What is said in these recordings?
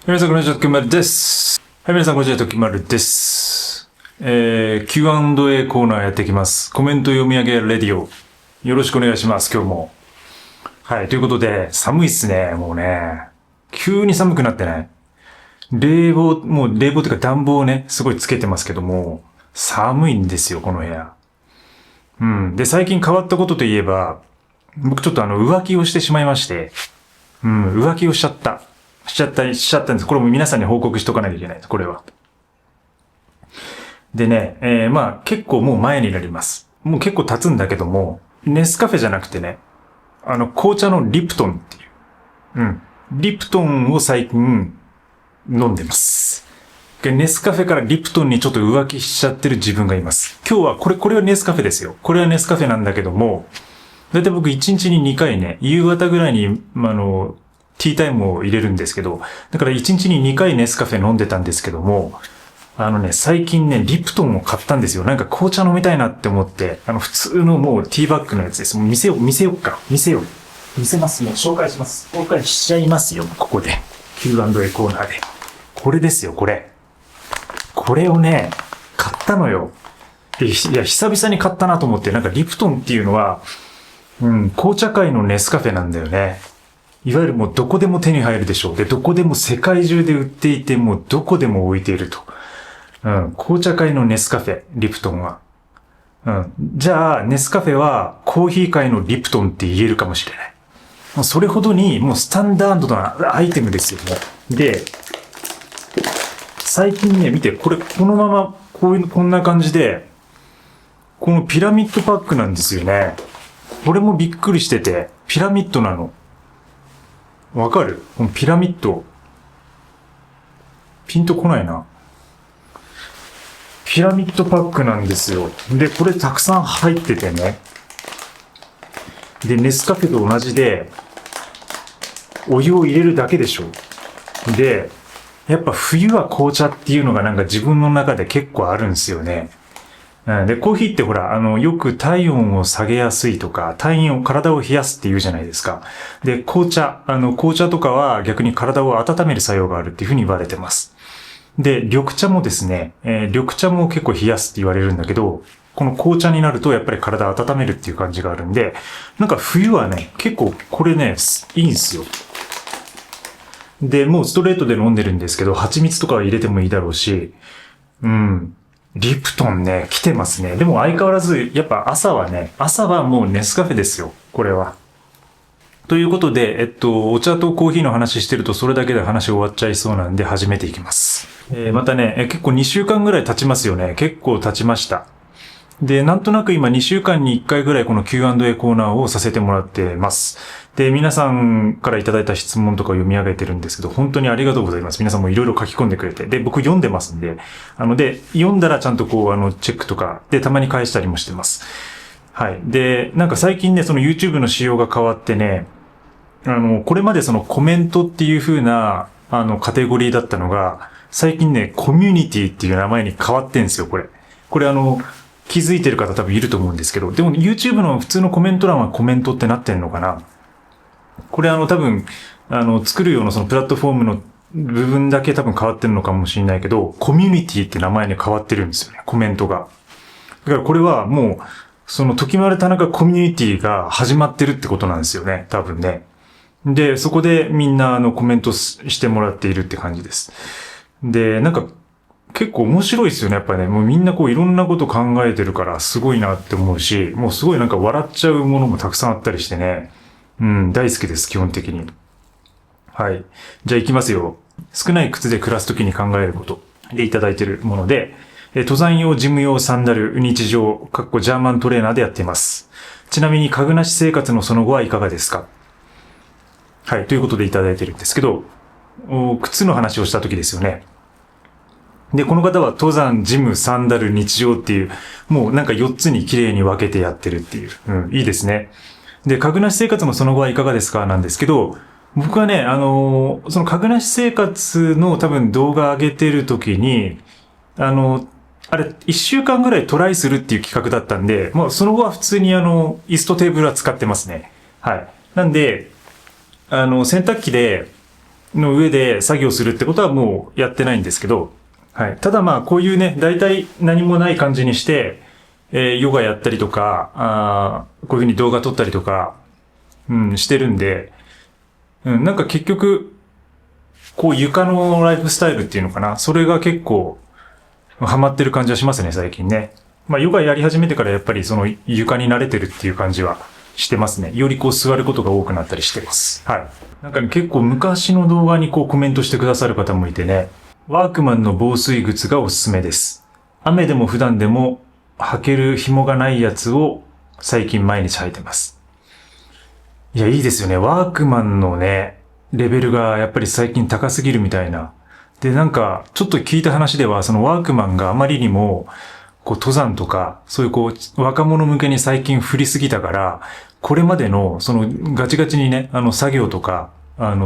皆さんこんにちは、ときまるです。はい、皆さんこんにちは、ときまるです。Q&A コーナーやっていきます。コメント読み上げレディオ。よろしくお願いします、今日も。はい、ということで、寒いっすね、もうね。急に寒くなってない。冷房っていうか暖房をね、すごいつけてますけども、寒いんですよ、この部屋。うん。で、最近変わったことといえば、僕ちょっと浮気をしてしまいまして、浮気をしちゃった。しちゃったんです。これも皆さんに報告しとかなきゃいけないです、これは。でね、まあ結構もう前になります。もう結構経つんだけども、ネスカフェじゃなくてね、紅茶のリプトンっていう。リプトンを最近飲んでます。ネスカフェからリプトンにちょっと浮気しちゃってる自分がいます。今日はこれはネスカフェですよ。これはネスカフェなんだけども、だいたい僕1日に2回ね、夕方ぐらいに、ティータイムを入れるんですけど、だから1日に2回ネスカフェ飲んでたんですけども、最近ね、リプトンを買ったんですよ。なんか紅茶飲みたいなって思って、普通のもうティーバッグのやつです。もう見せよう。見せます。もう紹介します。紹介しちゃいますよ、ここで。Q&A コーナーで。これですよ、これ。これをね、買ったのよ。いや、久々に買ったなと思って、なんかリプトンっていうのは、紅茶界のネスカフェなんだよね。いわゆるもうどこでも手に入るでしょう。で、どこでも世界中で売っていて、もうどこでも置いていると。紅茶界のネスカフェ、リプトンは。じゃあ、ネスカフェはコーヒー界のリプトンって言えるかもしれない。もうそれほどにもうスタンダードなアイテムですよね。で、最近ね、見て、このまま、こんな感じで、このピラミッドパックなんですよね。これもびっくりしてて、ピラミッドなの。わかる？このピラミッド。ピンとこないな。ピラミッドパックなんですよ。で、これたくさん入っててね。で、ネスカフェと同じで、お湯を入れるだけでしょ。で、やっぱ冬は紅茶っていうのがなんか自分の中で結構あるんですよね。で、コーヒーってほら、よく体温を下げやすいとか、体を冷やすって言うじゃないですか。で、紅茶とかは逆に体を温める作用があるっていうふうに言われてます。で、緑茶もですね、緑茶も結構冷やすって言われるんだけど、この紅茶になるとやっぱり体を温めるっていう感じがあるんで、なんか冬はね、結構これね、いいんですよ。で、もうストレートで飲んでるんですけど、蜂蜜とかは入れてもいいだろうし、リプトンね、来てますね。でも相変わらず、やっぱ朝はもうネスカフェですよ。これは。ということで、お茶とコーヒーの話してるとそれだけで話終わっちゃいそうなんで始めていきます。またね、結構2週間ぐらい経ちますよね。結構経ちました。で、なんとなく今2週間に1回ぐらいこの Q&A コーナーをさせてもらってます。で、皆さんからいただいた質問とかを読み上げてるんですけど、本当にありがとうございます。皆さんもいろいろ書き込んでくれて。で、僕読んでますんで、読んだらちゃんとチェックとか、で、たまに返したりもしてます。はい。で、なんか最近ね、その YouTube の仕様が変わってね、これまでそのコメントっていう風な、カテゴリーだったのが、最近ね、コミュニティっていう名前に変わってんですよ、これ。これ気づいてる方多分いると思うんですけど、でも YouTube の普通のコメント欄はコメントってなってんのかな？これ多分、作るようなそのプラットフォームの部分だけ多分変わってるのかもしれないけど、コミュニティって名前に変わってるんですよね、コメントが。だからこれはもう、その時丸田中コミュニティが始まってるってことなんですよね、多分ね。で、そこでみんなコメントしてもらっているって感じです。で、なんか、結構面白いですよね、やっぱりね。もうみんないろんなこと考えてるからすごいなって思うし、もうすごいなんか笑っちゃうものもたくさんあったりしてね。大好きです、基本的に。はい。じゃあ行きますよ。少ない靴で暮らすときに考えることでいただいているもので、登山用、ジム用、サンダル、日常、ジャーマントレーナーでやっています。ちなみに家具なし生活のその後はいかがですか？はい。ということでいただいてるんですけど、靴の話をしたときですよね。で、この方は登山、ジム、サンダル、日常っていう、もうなんか4つに綺麗に分けてやってるっていう。いいですね。で、家具なし生活のその後はいかがですかなんですけど、僕はね、その家具なし生活の多分動画上げてる時に、あれ、1週間ぐらいトライするっていう企画だったんで、もうその後は普通に椅子とテーブルは使ってますね。はい。なんで、洗濯機で、の上で作業するってことはもうやってないんですけど、はい。ただまあ、こういうね、大体何もない感じにして、ヨガやったりとか、こういうふうに動画撮ったりとか、してるんで、なんか結局、こう床のライフスタイルっていうのかな。それが結構、ハマってる感じはしますね、最近ね。まあ、ヨガやり始めてからやっぱりその床に慣れてるっていう感じはしてますね。よりこう座ることが多くなったりしてます。はい。なんかね、結構昔の動画にこうコメントしてくださる方もいてね、ワークマンの防水靴がおすすめです。雨でも普段でも履ける紐がないやつを最近毎日履いてます。いや、いいですよね。ワークマンのね、レベルがやっぱり最近高すぎるみたいな。で、なんか、ちょっと聞いた話では、そのワークマンがあまりにも、こう、登山とか、そういうこう、若者向けに最近振りすぎたから、これまでの、その、ガチガチにね、作業とか、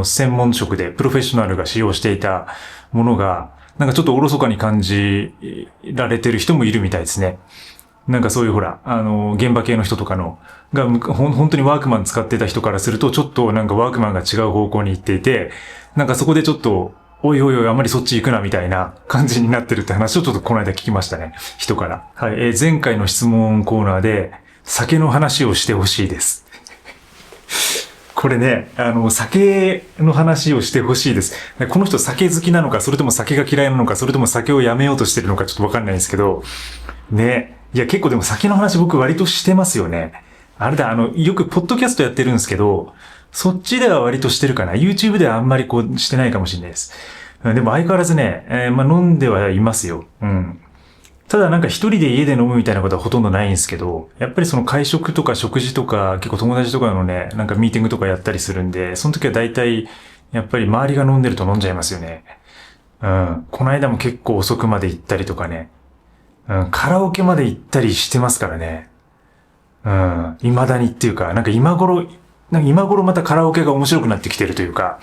専門職で、プロフェッショナルが使用していたものが、なんかちょっとおろそかに感じられてる人もいるみたいですね。なんかそういうほら、現場系の人とかの、本当にワークマン使ってた人からすると、ちょっとなんかワークマンが違う方向に行っていて、なんかそこでちょっと、おいおいおい、あんまりそっち行くなみたいな感じになってるって話をちょっとこの間聞きましたね。人から。はい。前回の質問コーナーで、酒の話をしてほしいです。これね、酒の話をしてほしいです。この人酒好きなのか、それとも酒が嫌いなのか、それとも酒をやめようとしてるのかちょっとわかんないんですけど、ね。いや、結構でも酒の話僕割としてますよね。あれだ、よくポッドキャストやってるんですけど、そっちでは割としてるかな。YouTube ではあんまりこうしてないかもしれないです。でも相変わらずね、まあ飲んではいますよ。うん。ただなんか一人で家で飲むみたいなことはほとんどないんですけど、やっぱりその会食とか食事とか結構友達とかのね、なんかミーティングとかやったりするんで、その時は大体やっぱり周りが飲んでると飲んじゃいますよね。うん。この間も結構遅くまで行ったりとかね。うん。カラオケまで行ったりしてますからね。うん。未だにっていうか、なんか今頃またカラオケが面白くなってきてるというか、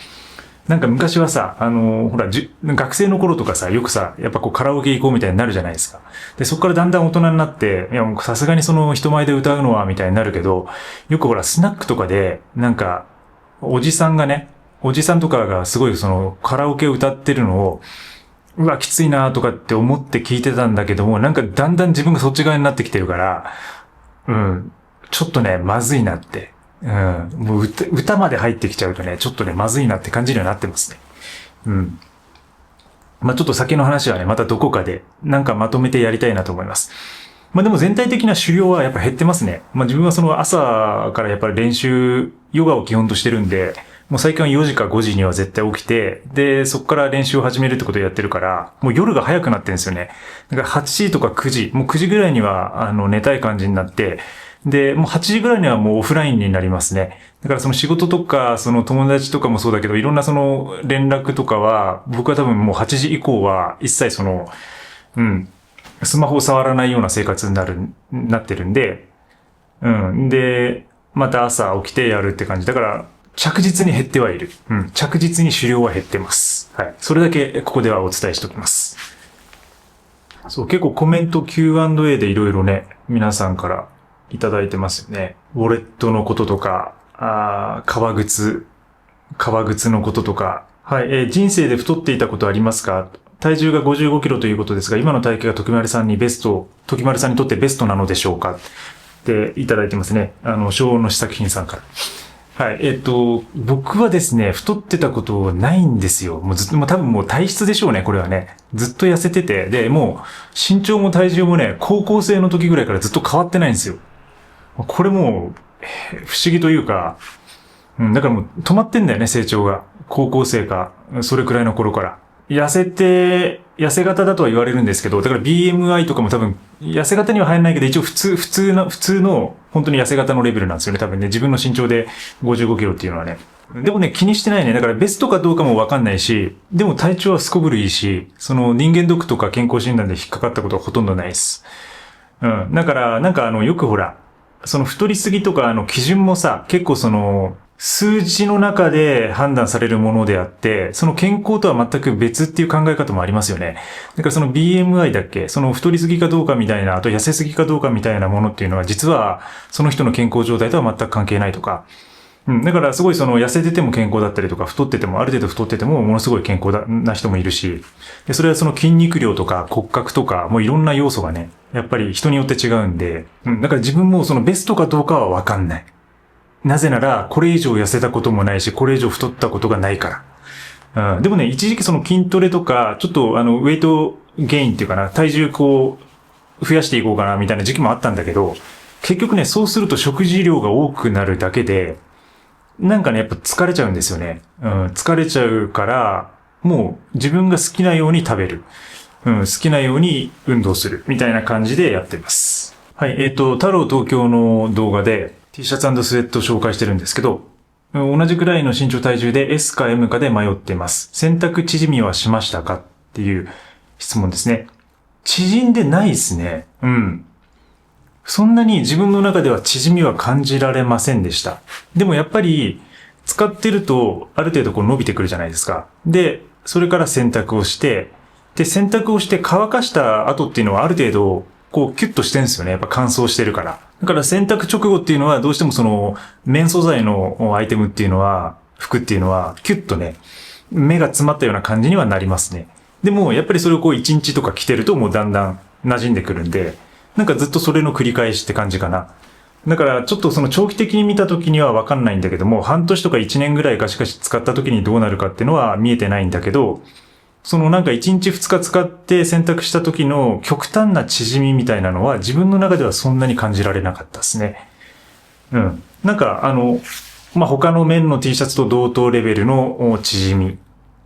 なんか昔はさ、ほら、学生の頃とかさ、よくさ、やっぱこうカラオケ行こうみたいになるじゃないですか。で、そこからだんだん大人になって、いやもうさすがにその人前で歌うのはみたいになるけど、よくほら、スナックとかで、なんか、おじさんとかがすごいそのカラオケ歌ってるのを、うわ、きついなとかって思って聞いてたんだけども、なんかだんだん自分がそっち側になってきてるから、ちょっとね、まずいなって。もう歌まで入ってきちゃうとね、ちょっとね、まずいなって感じにはなってますね。まあちょっと酒の話はね、またどこかで、なんかまとめてやりたいなと思います。まあでも全体的な狩猟はやっぱ減ってますね。まあ自分はその朝からやっぱり練習、ヨガを基本としてるんで、もう最近は4時か5時には絶対起きて、で、そこから練習を始めるってことをやってるから、もう夜が早くなってるんですよね。だから8時とか9時、もう9時ぐらいには、寝たい感じになって、で、もう8時ぐらいにはもうオフラインになりますね。だからその仕事とか、その友達とかもそうだけど、いろんなその連絡とかは、僕は多分もう8時以降は一切その、スマホを触らないような生活になってるんで、で、また朝起きてやるって感じ。だから、着実に減ってはいる。着実に狩猟は減ってます。はい。それだけここではお伝えしておきます。そう、結構コメント Q&A でいろいろね、皆さんからいただいてますよね。ウォレットのこととか、革靴のこととか。はい、人生で太っていたことありますか？体重が55キロということですが、今の体型が時丸さんにとってベストなのでしょうか？っていただいてますね。昭和の試作品さんから。はい。僕はですね、太ってたことないんですよ。もうずっと、多分もう体質でしょうね、これはね。ずっと痩せてて、で、もう身長も体重もね、高校生の時ぐらいからずっと変わってないんですよ。これもう、不思議というか、だからもう止まってんだよね、成長が。高校生か、それくらいの頃から。痩せ型だとは言われるんですけど、だから BMI とかも多分、痩せ型には入らないけど、一応普通の、本当に痩せ型のレベルなんですよね。多分ね、自分の身長で55キロっていうのはね。でもね、気にしてないね。だからベストかどうかもわかんないし、でも体調はすこぶるいいし、その人間ドックとか健康診断で引っかかったことはほとんどないです。だから、なんかよくほら、その太りすぎとか基準もさ、結構その、数字の中で判断されるものであって、その健康とは全く別っていう考え方もありますよね。だからその BMI だっけ、その太りすぎかどうかみたいな、あと痩せすぎかどうかみたいなものっていうのは、実はその人の健康状態とは全く関係ないとか、うん。だからすごいその痩せてても健康だったりとか、太ってても、ある程度太っててもものすごい健康な人もいるし、で、それはその筋肉量とか骨格とか、もういろんな要素がね、やっぱり人によって違うんで、うん。だから自分もそのベストかどうかはわかんない。なぜなら、これ以上痩せたこともないし、これ以上太ったことがないから。うん。でもね、一時期その筋トレとか、ちょっとウェイトゲインっていうかな、体重こう、増やしていこうかなみたいな時期もあったんだけど、結局ね、そうすると食事量が多くなるだけで、なんかね、やっぱ疲れちゃうんですよね。うん、疲れちゃうから、もう自分が好きなように食べる。うん、好きなように運動する。みたいな感じでやってます。はい、太郎東京の動画で T シャツ&スウェットを紹介してるんですけど、同じくらいの身長体重で S か M かで迷っています。選択縮みはしましたかっていう質問ですね。縮んでないですね。うん。そんなに自分の中では縮みは感じられませんでした。でもやっぱり使ってるとある程度こう伸びてくるじゃないですか。で、それから洗濯をして、で、洗濯をして乾かした後っていうのはある程度こうキュッとしてるんですよね。やっぱ乾燥してるから。だから洗濯直後っていうのはどうしてもその綿素材のアイテムっていうのは、服っていうのはキュッとね、目が詰まったような感じにはなりますね。でもやっぱりそれをこう1日とか着てるともうだんだん馴染んでくるんで、なんかずっとそれの繰り返しって感じかな。だからちょっとその長期的に見た時にはわかんないんだけども、半年とか1年ぐらいガシガシ使った時にどうなるかっていうのは見えてないんだけど、そのなんか1日2日使って洗濯した時の極端な縮みみたいなのは自分の中ではそんなに感じられなかったですね。うん。なんか他の面の T シャツと同等レベルの縮みっ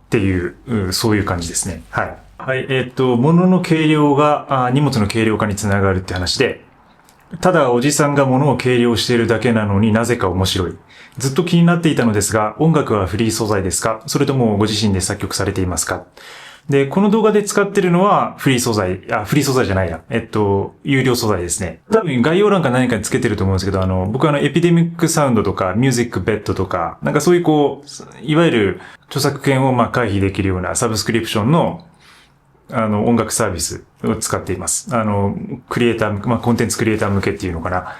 ていう、そういう感じですね。はい。はい、物の軽量が荷物の軽量化につながるって話で、ただおじさんが物を軽量しているだけなのになぜか面白い。ずっと気になっていたのですが、音楽はフリー素材ですか？それともご自身で作曲されていますか？で、この動画で使ってるのはフリー素材、フリー素材じゃないや。有料素材ですね。多分概要欄か何かにつけてると思うんですけど、僕はエピデミックサウンドとか、ミュージックベッドとか、なんかそういうこう、いわゆる著作権を回避できるようなサブスクリプションの音楽サービスを使っています。クリエイター、コンテンツクリエイター向けっていうのかな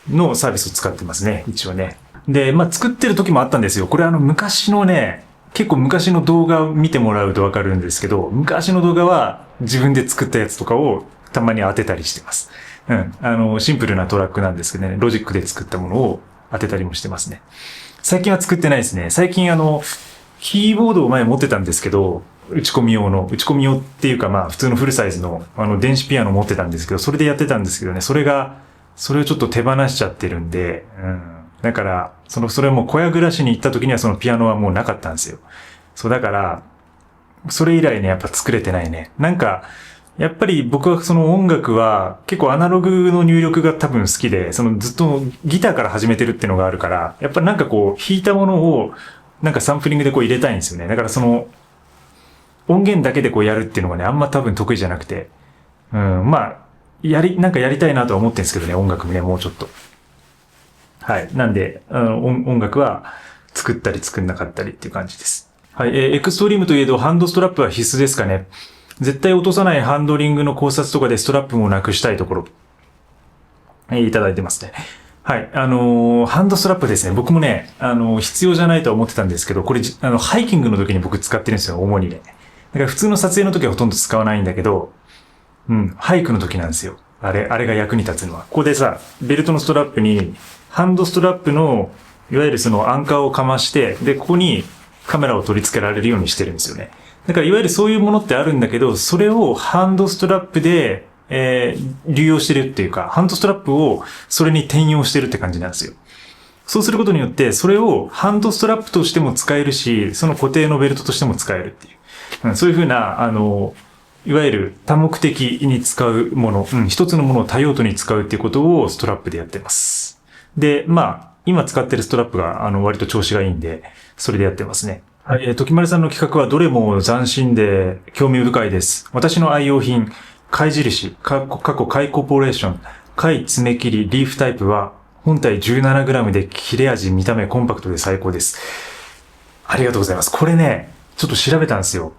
のサービスを使ってますね。一応ね。で、作ってる時もあったんですよ。これ昔のね、結構昔の動画を見てもらうとわかるんですけど、昔の動画は自分で作ったやつとかをたまに当てたりしてます。うん。シンプルなトラックなんですけどね、ロジックで作ったものを当てたりもしてますね。最近は作ってないですね。最近キーボードを前持ってたんですけど、打ち込み用っていうか普通のフルサイズの電子ピアノ持ってたんですけど、それでやってたんですけどね、それをちょっと手放しちゃってるんで、うん。だから、それはもう小屋暮らしに行った時にはそのピアノはもうなかったんですよ。そうだから、それ以来ね、やっぱ作れてないね。なんか、やっぱり僕はその音楽は結構アナログの入力が多分好きで、ずっとギターから始めてるっていうのがあるから、やっぱなんかこう弾いたものをなんかサンプリングでこう入れたいんですよね。だから音源だけでこうやるっていうのがね、あんま多分得意じゃなくて。うん、なんかやりたいなとは思ってるんですけどね、音楽もね、もうちょっと。はい。なんで、音楽は作ったり作んなかったりっていう感じです。はい。エクストリームといえど、ハンドストラップは必須ですかね。絶対落とさないハンドリングの考察とかでストラップもなくしたいところ。いただいてますね。はい。ハンドストラップですね。僕もね、必要じゃないとは思ってたんですけど、これ、ハイキングの時に僕使ってるんですよ、主にね。だから普通の撮影の時はほとんど使わないんだけど、うん、ハイクの時なんですよ。あれが役に立つのは。ここでさ、ベルトのストラップに、ハンドストラップの、いわゆるそのアンカーをかまして、で、ここにカメラを取り付けられるようにしてるんですよね。だからいわゆるそういうものってあるんだけど、それをハンドストラップで、流用してるっていうか、ハンドストラップをそれに転用してるって感じなんですよ。そうすることによって、それをハンドストラップとしても使えるし、その固定のベルトとしても使えるっていう。うん、そういうふうな、いわゆる多目的に使うもの、一つのものを多用途に使うっていうことをストラップでやってます。で、今使ってるストラップが、割と調子がいいんで、それでやってますね。はい、時丸さんの企画はどれも斬新で興味深いです。私の愛用品、貝印、過去貝コーポレーション、貝爪切り、リーフタイプは、本体 17g で切れ味、見た目コンパクトで最高です。ありがとうございます。これね、ちょっと調べたんですよ。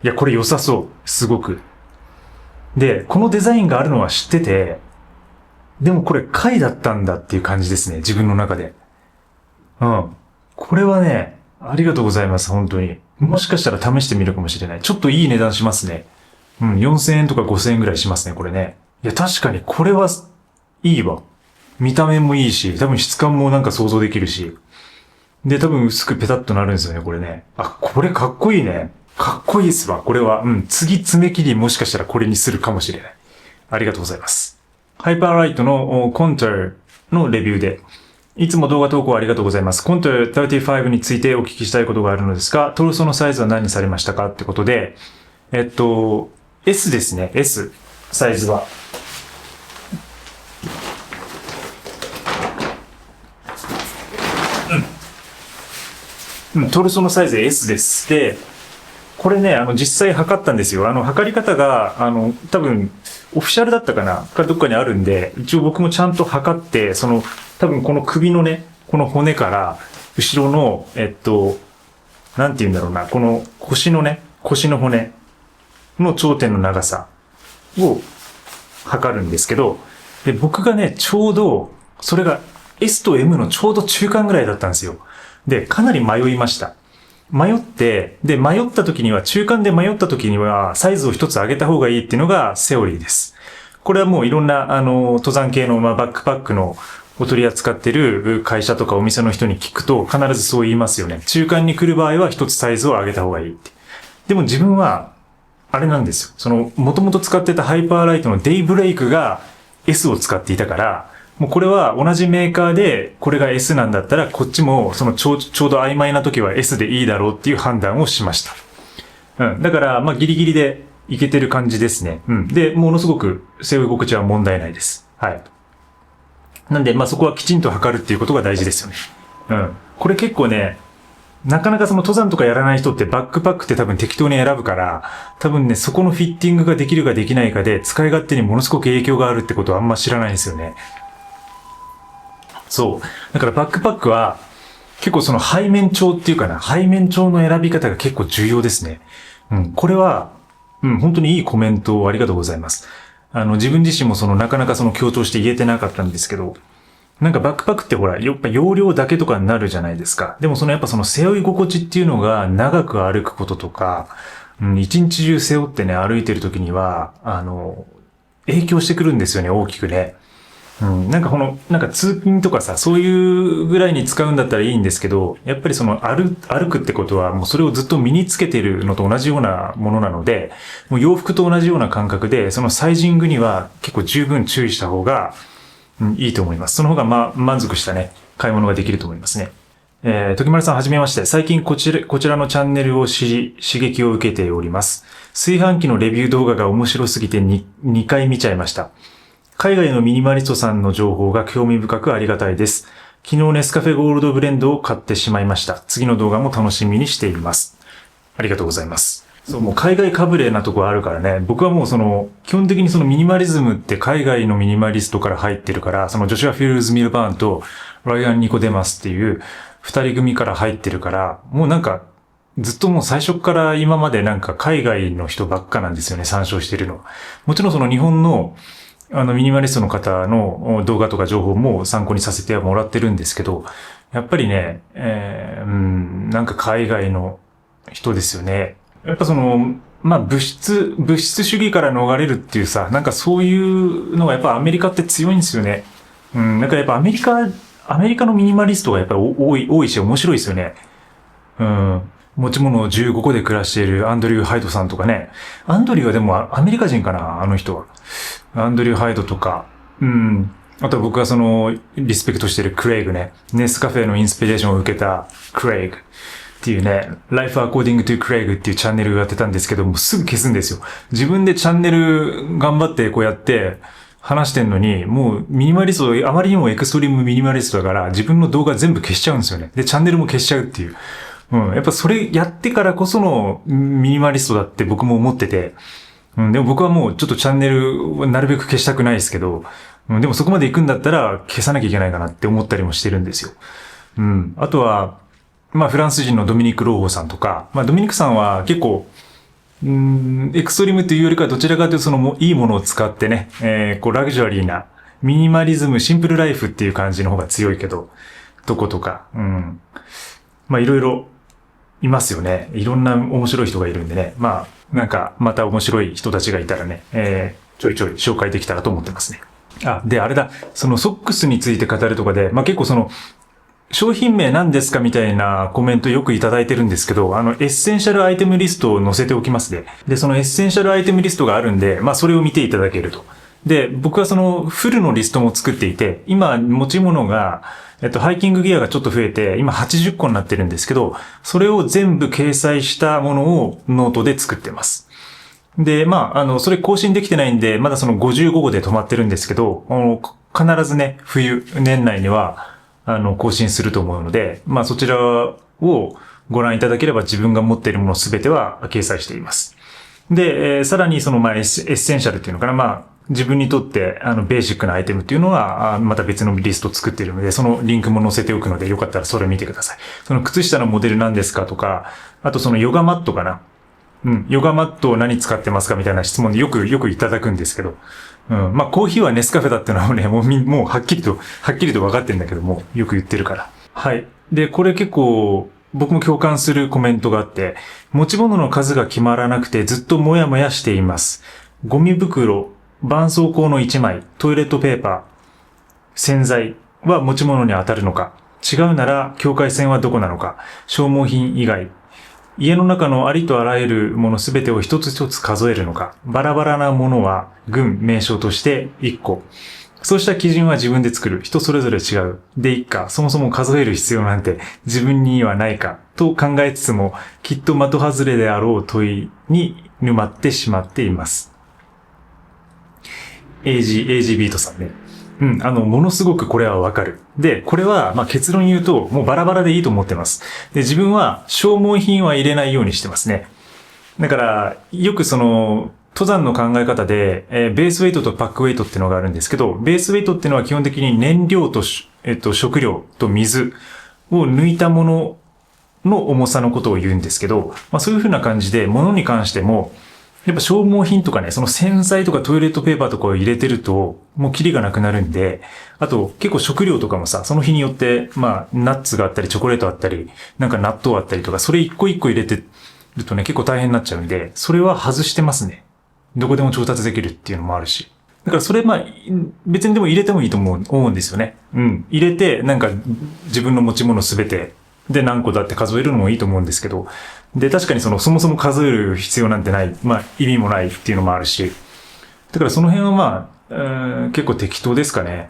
いや、これ良さそう。すごく。で、このデザインがあるのは知ってて、でもこれ貝だったんだっていう感じですね。自分の中で。うん。これはね、ありがとうございます、本当に。もしかしたら試してみるかもしれない。ちょっといい値段しますね。うん、4000円とか5000円ぐらいしますね、これね。いや、確かにこれはいいわ。見た目もいいし、多分質感もなんか想像できるし。で、多分薄くペタッとなるんですよね、これね。あ、これかっこいいね。かっこいいっすわ、これは。うん、次爪切りもしかしたらこれにするかもしれない。ありがとうございます。ハイパーライトのコントゥのレビューで、いつも動画投稿ありがとうございます。コントゥ35についてお聞きしたいことがあるのですが、トルソのサイズは何にされましたかってことで、S ですね、S、サイズは。トルソのサイズ S です。で、これね、実際測ったんですよ。測り方が、多分、オフィシャルだったかなかどっかにあるんで、一応僕もちゃんと測って、多分この首のね、この骨から、後ろの、なんて言うんだろうな、この腰のね、腰の骨の頂点の長さを測るんですけど、で、僕がね、ちょうど、それが S と M のちょうど中間ぐらいだったんですよ。で、かなり迷いました。迷った時には、中間で迷った時には、サイズを一つ上げた方がいいっていうのがセオリーです。これはもういろんな、登山系の、バックパックのお取り扱ってる会社とかお店の人に聞くと、必ずそう言いますよね。中間に来る場合は一つサイズを上げた方がいいって。でも自分は、あれなんですよ。元々使ってたハイパーライトのデイブレイクが S を使っていたから、もうこれは同じメーカーで、これが S なんだったら、こっちもちょうど曖昧な時は S でいいだろうっていう判断をしました。うん。だから、ギリギリでいけてる感じですね。うん。で、ものすごく背負い心地は問題ないです。はい。なんで、そこはきちんと測るっていうことが大事ですよね。うん。これ結構ね、なかなか登山とかやらない人ってバックパックって多分適当に選ぶから、多分ね、そこのフィッティングができるかできないかで、使い勝手にものすごく影響があるってことはあんま知らないんですよね。そう。だからバックパックは、結構背面調っていうかな、背面調の選び方が結構重要ですね。うん。これは、本当にいいコメントをありがとうございます。自分自身もなかなか強調して言えてなかったんですけど、なんかバックパックってほら、やっぱ容量だけとかになるじゃないですか。でもやっぱ背負い心地っていうのが長く歩くこととか、一日中背負ってね、歩いてる時には、影響してくるんですよね、大きくね。なんか通勤とかさ、そういうぐらいに使うんだったらいいんですけど、やっぱり歩くってことはもうそれをずっと身につけてるのと同じようなものなので、もう洋服と同じような感覚で、サイジングには結構十分注意した方が、いいと思います。その方が満足したね、買い物ができると思いますね。時丸さんはじめまして。最近こちらのチャンネルを刺激を受けております。炊飯器のレビュー動画が面白すぎて2回見ちゃいました。海外のミニマリストさんの情報が興味深くありがたいです。昨日ネスカフェゴールドブレンドを買ってしまいました。次の動画も楽しみにしています。ありがとうございます。そう、もう海外かぶれなとこあるからね。僕はもう基本的にミニマリズムって海外のミニマリストから入ってるから、ジョシュア・フィルズ・ミルバーンとライアン・ニコデマスっていう二人組から入ってるから、もうなんか、ずっともう最初から今までなんか海外の人ばっかなんですよね、参照してるの。もちろん日本のミニマリストの方の動画とか情報も参考にさせてもらってるんですけど、やっぱりね、なんか海外の人ですよね。やっぱ物質主義から逃れるっていうさ、なんかそういうのがやっぱアメリカって強いんですよね。なんかやっぱアメリカのミニマリストがやっぱり多いし面白いですよね。持ち物を15個で暮らしているアンドリュー・ハイドさんとかね。アンドリューはでもアメリカ人かな、あの人は。アンドリュー・ハイドとか。あと僕がリスペクトしているクレイグね。ネスカフェのインスピレーションを受けたクレイグっていうね、Life According to Craig っていうチャンネルをやってたんですけども、すぐ消すんですよ。自分でチャンネル頑張ってこうやって話してんのに、もうミニマリスト、あまりにもエクストリームミニマリストだから、自分の動画全部消しちゃうんですよね。で、チャンネルも消しちゃうっていう。やっぱそれやってからこそのミニマリストだって僕も思ってて、でも僕はもうちょっとチャンネルをなるべく消したくないですけど、でもそこまで行くんだったら消さなきゃいけないかなって思ったりもしてるんですよ。あとは、フランス人のドミニク・ローホさんとか、ドミニクさんは結構、エクストリームというよりかはどちらかというといいものを使ってね、ラグジュアリーな、ミニマリズム、シンプルライフっていう感じの方が強いけど、とことか、まあいろいろいますよね。いろんな面白い人がいるんでね。まあ、なんかまた面白い人たちがいたらね、ちょいちょい紹介できたらと思ってますね。あ、で、あれだ、そのソックスについて語るとかで、まあ結構その、商品名何ですかみたいなコメントよくいただいてるんですけど、エッセンシャルアイテムリストを載せておきますね。で、そのエッセンシャルアイテムリストがあるんで、まあそれを見ていただけると。で、僕はそのフルのリストも作っていて、今持ち物が、ハイキングギアがちょっと増えて、今80個になってるんですけど、それを全部掲載したものをノートで作ってます。で、まあ、それ更新できてないんで、まだその55号で止まってるんですけど、必ずね、年内には、更新すると思うので、まあそちらをご覧いただければ自分が持っているものすべては掲載しています。で、さらにそのまあエッセンシャルっていうのかな、まあ自分にとってベーシックなアイテムっていうのはまた別のリストを作っているので、そのリンクも載せておくのでよかったらそれ見てください。その靴下のモデル何ですかとか、あとそのヨガマットかな。ヨガマットを何使ってますかみたいな質問でよくいただくんですけど、まあコーヒーはネスカフェだっていうのはね、もうはっきりと分かってんだけども、よく言ってるから。はい。で、これ結構、僕も共感するコメントがあって、持ち物の数が決まらなくてずっともやもやしています。ゴミ袋、絆創膏の1枚、トイレットペーパー、洗剤は持ち物に当たるのか、違うなら境界線はどこなのか、消耗品以外、家の中のありとあらゆるものすべてを一つ一つ数えるのか、バラバラなものは群名称として1個。そうした基準は自分で作る。人それぞれ違う。でいっか。そもそも数える必要なんて自分にはないか。と考えつつも、きっと的外れであろう問いに沼ってしまっています。AG ビートさんね。ものすごくこれはわかる。で、これは、まあ、結論言うと、もうバラバラでいいと思ってます。で、自分は消耗品は入れないようにしてますね。だから、よくその、登山の考え方で、ベースウェイトとパックウェイトっていうのがあるんですけど、ベースウェイトっていうのは基本的に燃料と、食料と水を抜いたものの重さのことを言うんですけど、まあ、そういう風な感じで、物に関しても、やっぱ消耗品とかね、その洗剤とかトイレットペーパーとかを入れてると、もうキリがなくなるんで、あと結構食料とかもさ、その日によって、まあ、ナッツがあったり、チョコレートあったり、なんか納豆あったりとか、それ一個一個入れてるとね、結構大変になっちゃうんで、それは外してますね。どこでも調達できるっていうのもあるし。だからそれまあ、別にでも入れてもいいと思うんですよね。入れて、なんか自分の持ち物すべてで何個だって数えるのもいいと思うんですけど、で、確かにそもそも数える必要なんてない、まあ意味もないっていうのもあるし、だからその辺はまあ、結構適当ですかね。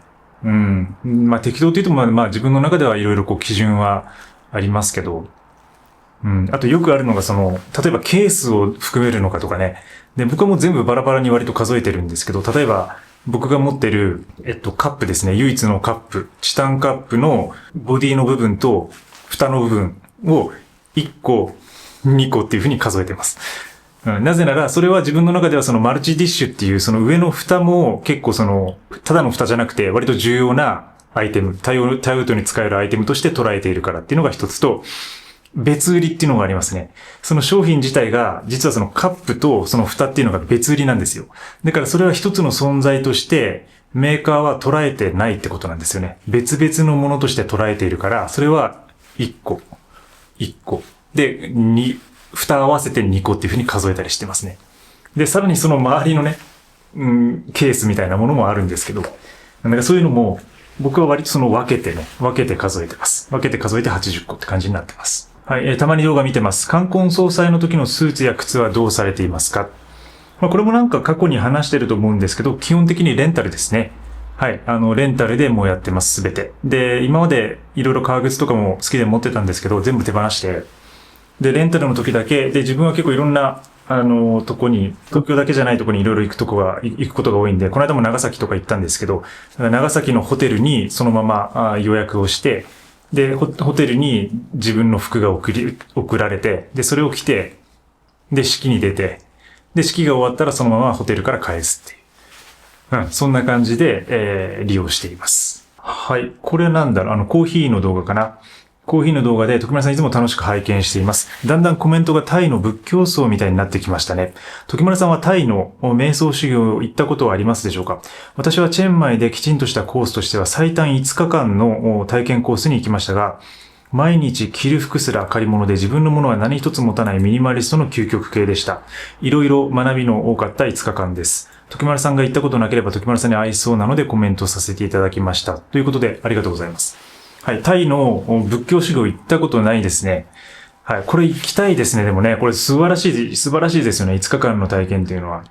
まあ適当って言うとまあ自分の中ではいろいろこう基準はありますけど、あとよくあるのが例えばケースを含めるのかとかね。で、僕はもう全部バラバラに割と数えてるんですけど、例えば僕が持ってる、カップですね。唯一のカップ。チタンカップのボディの部分と蓋の部分を1個、2個っていう風に数えてます。なぜなら、それは自分の中ではマルチディッシュっていう上の蓋も結構ただの蓋じゃなくて割と重要なアイテム、多用途に使えるアイテムとして捉えているからっていうのが一つと、別売りっていうのがありますね。その商品自体が、実はカップとその蓋っていうのが別売りなんですよ。だからそれは一つの存在として、メーカーは捉えてないってことなんですよね。別々のものとして捉えているから、それは1個。で、蓋合わせて2個っていうふうに数えたりしてますね。で、さらにその周りのね、ケースみたいなものもあるんですけど、なんかそういうのも、僕は割と分けて数えてます。分けて数えて80個って感じになってます。はい、たまに動画見てます。冠婚葬祭の時のスーツや靴はどうされていますか？まあ、これもなんか過去に話してると思うんですけど、基本的にレンタルですね。はい、レンタルでもうやってます、すべて。で、今までいろいろ革靴とかも好きで持ってたんですけど、全部手放して、で、レンタルの時だけ、で、自分は結構いろんな、とこに、東京だけじゃないとこにいろいろ行くことが多いんで、この間も長崎とか行ったんですけど、長崎のホテルにそのまま予約をして、で、ホテルに自分の服が送られて、で、それを着て、で、式に出て、で、式が終わったらそのままホテルから返すっていう。そんな感じで、利用しています。はい。これなんだろう、コーヒーの動画かな。コーヒーの動画で徳村さんいつも楽しく拝見しています。だんだんコメントがタイの仏教僧みたいになってきましたね。徳村さんはタイの瞑想修行行ったことはありますでしょうか？私はチェンマイできちんとしたコースとしては最短5日間の体験コースに行きましたが、毎日着る服すら借り物で自分のものは何一つ持たないミニマリストの究極系でした。いろいろ学びの多かった5日間です。徳丸さんが言ったことなければ徳丸さんに合いそうなのでコメントさせていただきました。ということでありがとうございます。はい、タイの仏教修行行ったことないですね。はい、これ行きたいですね。でもね、これ素晴らしいですよね。5日間の体験っていうのは。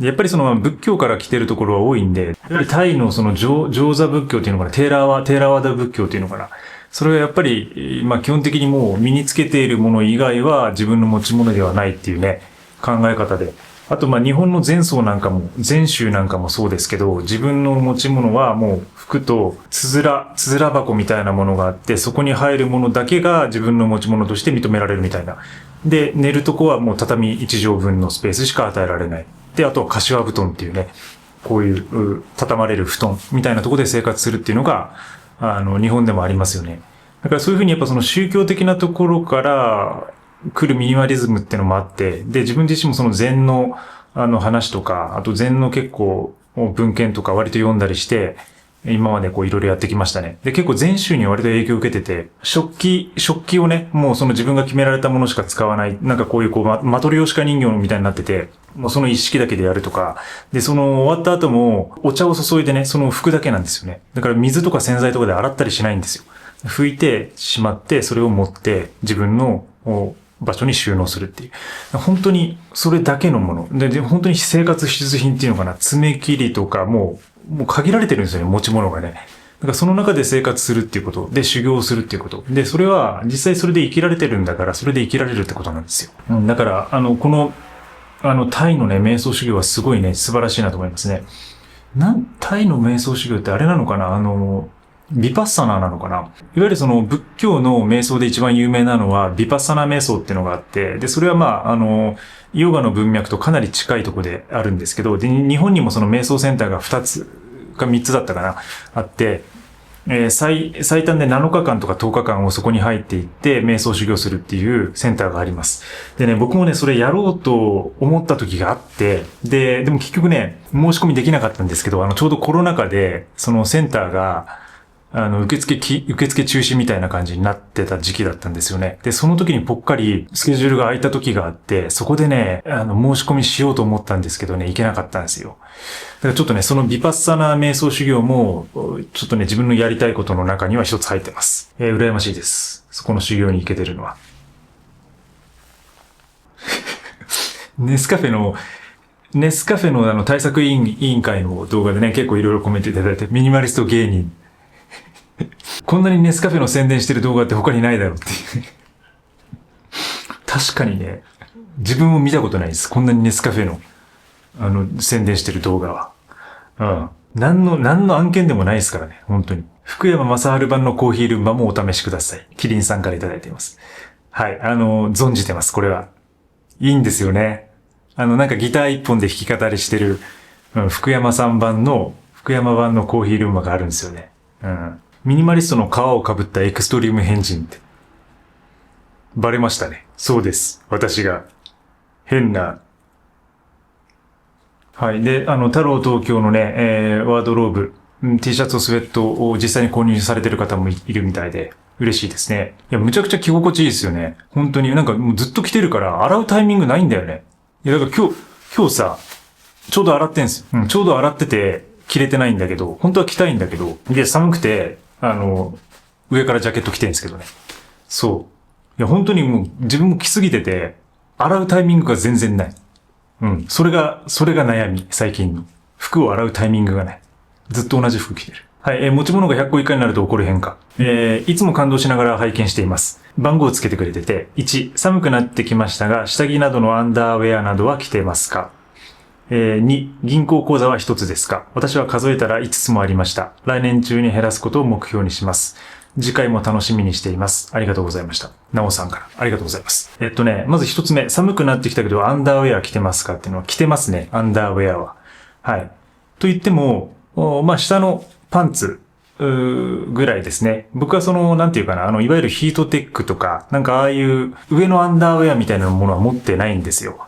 やっぱりその仏教から来てるところは多いんで、やっぱりタイのその上座仏教っていうのかな、テーラワダ仏教っていうのかな。それはやっぱり、基本的にもう身につけているもの以外は自分の持ち物ではないっていうね、考え方で。あと日本の禅宗なんかも、禅宗なんかもそうですけど、自分の持ち物はもう服とつづら箱みたいなものがあって、そこに入るものだけが自分の持ち物として認められるみたいな。で、寝るとこはもう畳1畳分のスペースしか与えられない。で、あとは柏布団っていうね、こういう畳まれる布団みたいなところで生活するっていうのが、日本でもありますよね。だからそういうふうにやっぱその宗教的なところから来るミニマリズムっていうのもあって、で、自分自身もその禅の話とか、あと禅の結構文献とか割と読んだりして、今までいろいろやってきましたね。で、結構禅宗に割と影響を受けてて、食器をね、もうその自分が決められたものしか使わない、なんかこういうマトリョーシカ人形みたいになってて、もうその一式だけでやるとか、で、その終わった後もお茶を注いでね、その服だけなんですよね。だから水とか洗剤とかで洗ったりしないんですよ。拭いてしまって、それを持って自分の場所に収納するっていう。本当にそれだけのもの。で、本当に生活必需品っていうのかな。爪切りとかもう限られてるんですよね、持ち物がね。だからその中で生活するっていうこと。で、修行するっていうこと。で、それは実際それで生きられてるんだから、それで生きられるってことなんですよ。だから、この、タイのね、瞑想修行はすごいね、素晴らしいなと思いますね。タイの瞑想修行ってあれなのかなビパッサナーなのかないわゆるその仏教の瞑想で一番有名なのはビパッサナー瞑想っていうのがあって、で、それはヨガの文脈とかなり近いところであるんですけど、で、日本にもその瞑想センターが2つか3つだったかなあって、最短で7日間とか10日間をそこに入っていって瞑想修行するっていうセンターがあります。でね、僕もね、それやろうと思った時があって、でも結局ね、申し込みできなかったんですけど、ちょうどコロナ禍で、そのセンターが、受付中止みたいな感じになってた時期だったんですよね。で、その時にぽっかりスケジュールが空いた時があって、そこでね、申し込みしようと思ったんですけどね、行けなかったんですよ。だからちょっとね、そのビパッサナー瞑想修行も、ちょっとね、自分のやりたいことの中には一つ入ってます。羨ましいです。そこの修行に行けてるのは。ネスカフェの対策委員会の動画でね、結構いろいろコメントいただいて、ミニマリスト芸人。こんなにネスカフェの宣伝してる動画って他にないだろうっていう。確かにね、自分も見たことないです。こんなにネスカフェの、宣伝してる動画は。何の案件でもないですからね、本当に。福山雅治版のコーヒールンバもお試しください。キリンさんからいただいています。はい、存じてます、これは。いいんですよね。なんかギター一本で弾き語りしてる、福山版のコーヒールンバがあるんですよね。ミニマリストの皮を被ったエクストリーム変人って。バレましたね。そうです。私が。変な。はい。で、太郎東京のね、ワードローブ、T シャツとスウェットを実際に購入されてる方もいるみたいで、嬉しいですね。いや、むちゃくちゃ着心地いいですよね。本当になんかもうずっと着てるから洗うタイミングないんだよね。いや、だから今日さ、ちょうど洗ってんすよ。ちょうど洗ってて着れてないんだけど、本当は着たいんだけど、で、寒くて、上からジャケット着てるんですけどね。そう。いや、本当にもう自分も着すぎてて、洗うタイミングが全然ない。それが悩み、最近の。服を洗うタイミングがない。ずっと同じ服着てる。はい、持ち物が100個以下になると起こる変化。いつも感動しながら拝見しています。番号をつけてくれてて、1、寒くなってきましたが、下着などのアンダーウェアなどは着てますか？2、銀行口座は1つですか？私は数えたら5つもありました。来年中に減らすことを目標にします。次回も楽しみにしています。ありがとうございました。なおさんから。ありがとうございます。まず1つ目。寒くなってきたけど、アンダーウェア着てますかっていうのは着てますね。アンダーウェアは。はい。と言っても、下のパンツ、ぐらいですね。僕はなんていうかな、いわゆるヒートテックとか、なんかああいう上のアンダーウェアみたいなものは持ってないんですよ。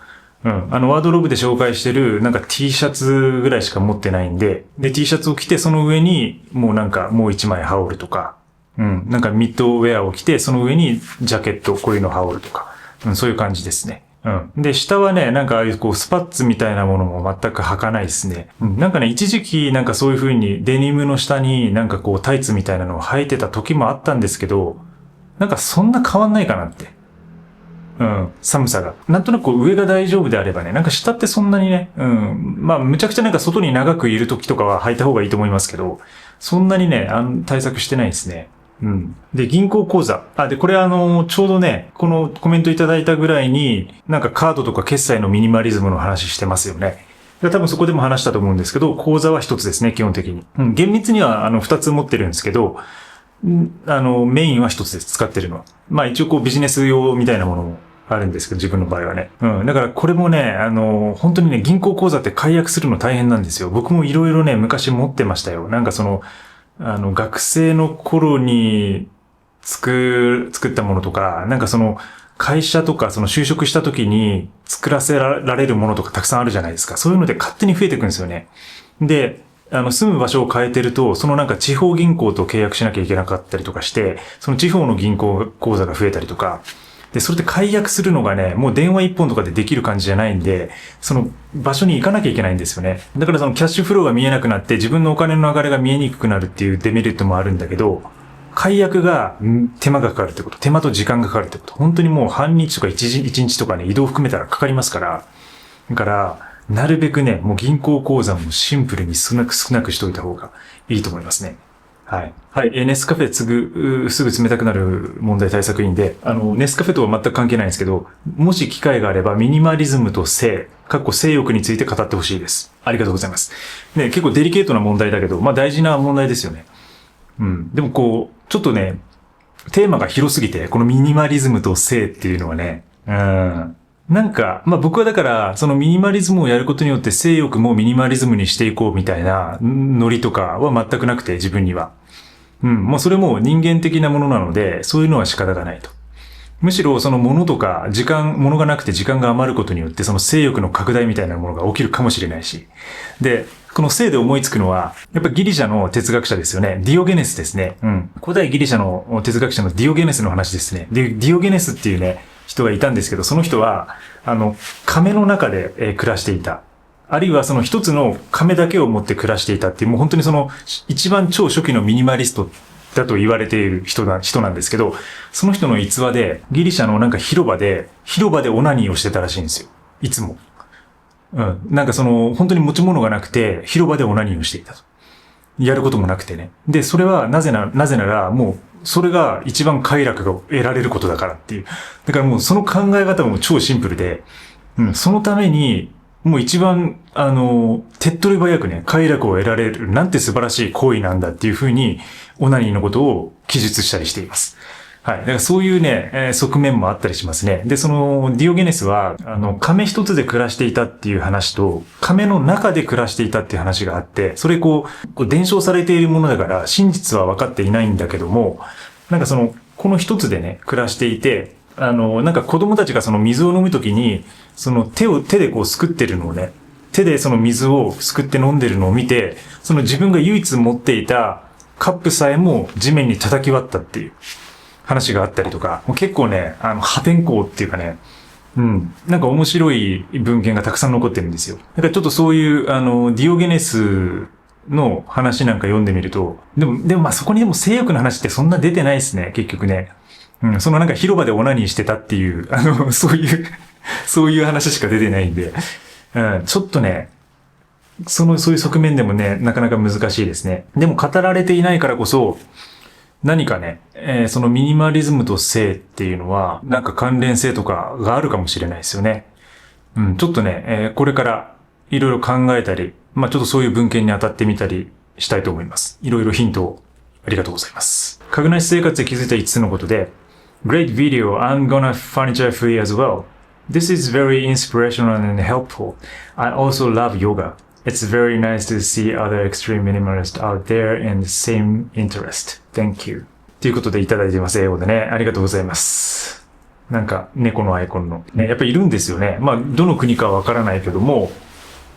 うん。ワードローブで紹介してる、なんか T シャツぐらいしか持ってないんで、で、T シャツを着て、その上に、もうなんか、もう一枚羽織るとか、うん。なんかミッドウェアを着て、その上にジャケット、こういうのを羽織るとか、うん、そういう感じですね。うん。で、下はね、なんかああいうこうスパッツみたいなものも全く履かないですね。うん。なんかね、一時期なんかそういう風にデニムの下になんかこうタイツみたいなのを履いてた時もあったんですけど、なんかそんな変わんないかなって。うん。寒さが。なんとなくこう上が大丈夫であればね、なんか下ってそんなにね、うん。まあ、むちゃくちゃなんか外に長くいる時とかは履いた方がいいと思いますけど、そんなにね、対策してないですね。うん。で、銀行口座。で、これちょうどね、このコメントいただいたぐらいに、なんかカードとか決済のミニマリズムの話してますよね。多分そこでも話したと思うんですけど、口座は一つですね、基本的に。うん、厳密には二つ持ってるんですけど、メインは一つです、使ってるのは。まあ一応こうビジネス用みたいなものもあるんですけど、自分の場合はね。うん。だからこれもね、本当にね、銀行口座って解約するの大変なんですよ。僕もいろいろね、昔持ってましたよ。なんか学生の頃に作ったものとか、なんか会社とか就職した時に作らせられるものとかたくさんあるじゃないですか。そういうので勝手に増えていくんですよね。で、住む場所を変えてると、なんか地方銀行と契約しなきゃいけなかったりとかして、その地方の銀行口座が増えたりとか、で、それで解約するのがね、もう電話一本とかでできる感じじゃないんで、その場所に行かなきゃいけないんですよね。だからキャッシュフローが見えなくなって自分のお金の流れが見えにくくなるっていうデメリットもあるんだけど、解約が手間がかかるってこと、手間と時間がかかるってこと、本当にもう半日とか一日とかね、移動含めたらかかりますから、だから、なるべくね、もう銀行口座もシンプルに少なくしといた方がいいと思いますね。はい。はい。ネスカフェすぐ冷たくなる問題対策員で、ネスカフェとは全く関係ないんですけど、もし機会があればミニマリズムと性欲について語ってほしいです。ありがとうございます。ね、結構デリケートな問題だけど、まあ大事な問題ですよね。うん。でもちょっとね、テーマが広すぎて、このミニマリズムと性っていうのはね、なんか、まあ僕はだから、そのミニマリズムをやることによって性欲もミニマリズムにしていこうみたいなノリとかは全くなくて、自分には。うん、もうそれも人間的なものなので、そういうのは仕方がないと。むしろその物とか物がなくて時間が余ることによってその性欲の拡大みたいなものが起きるかもしれないし。で、この性で思いつくのは、やっぱギリシャの哲学者ですよね。ディオゲネスですね。うん。古代ギリシャの哲学者のディオゲネスの話ですね。で、ディオゲネスっていうね、人がいたんですけど、その人は、亀の中で、暮らしていた。あるいはその一つの亀だけを持って暮らしていたっていう、もう本当に一番超初期のミニマリストだと言われている人なんですけど、その人の逸話で、ギリシャのなんか広場でオナニーをしてたらしいんですよ。いつも。うん。なんか本当に持ち物がなくて、広場でオナニーをしていたと。やることもなくてね。で、それはなぜなら、もう、それが一番快楽が得られることだからっていう。だからもうその考え方も超シンプルで、うん、そのために、もう一番、手っ取り早くね、快楽を得られる、なんて素晴らしい行為なんだっていうふうに、オナニーのことを記述したりしています。はい。だからそういうね、側面もあったりしますね。で、ディオゲネスは、亀一つで暮らしていたっていう話と、亀の中で暮らしていたっていう話があって、それ伝承されているものだから、真実は分かっていないんだけども、なんかこの一つでね、暮らしていて、なんか子供たちが水を飲むときに、手ですくってるのをね、手で水をすくって飲んでるのを見て、自分が唯一持っていたカップさえも地面に叩き割ったっていう話があったりとか、もう結構ね、破天荒っていうかね、うん、なんか面白い文献がたくさん残ってるんですよ。だからちょっとそういう、ディオゲネスの話なんか読んでみると、でもまあそこにでも性欲の話ってそんな出てないですね、結局ね。うん、なんか広場でオナニーしてたっていう、そういう話しか出てないんで、うん、ちょっとね、そういう側面でもね、なかなか難しいですね。でも語られていないからこそ、何かね、そのミニマリズムと性っていうのは、なんか関連性とかがあるかもしれないですよね。うん、ちょっとね、これからいろいろ考えたり、まあちょっとそういう文献に当たってみたりしたいと思います。いろいろヒントをありがとうございます。家具なし生活で気づいた5つのことで、Great video, I'm gonna furniture free as well. This is very inspirational and helpful. I also love yoga. It's very nice to see other extreme minimalists out there in the same interest. Thank you.ということでいただいてます。英語でね。ありがとうございます。なんか、猫のアイコンの。ね、やっぱりいるんですよね。まあ、どの国かはわからないけども、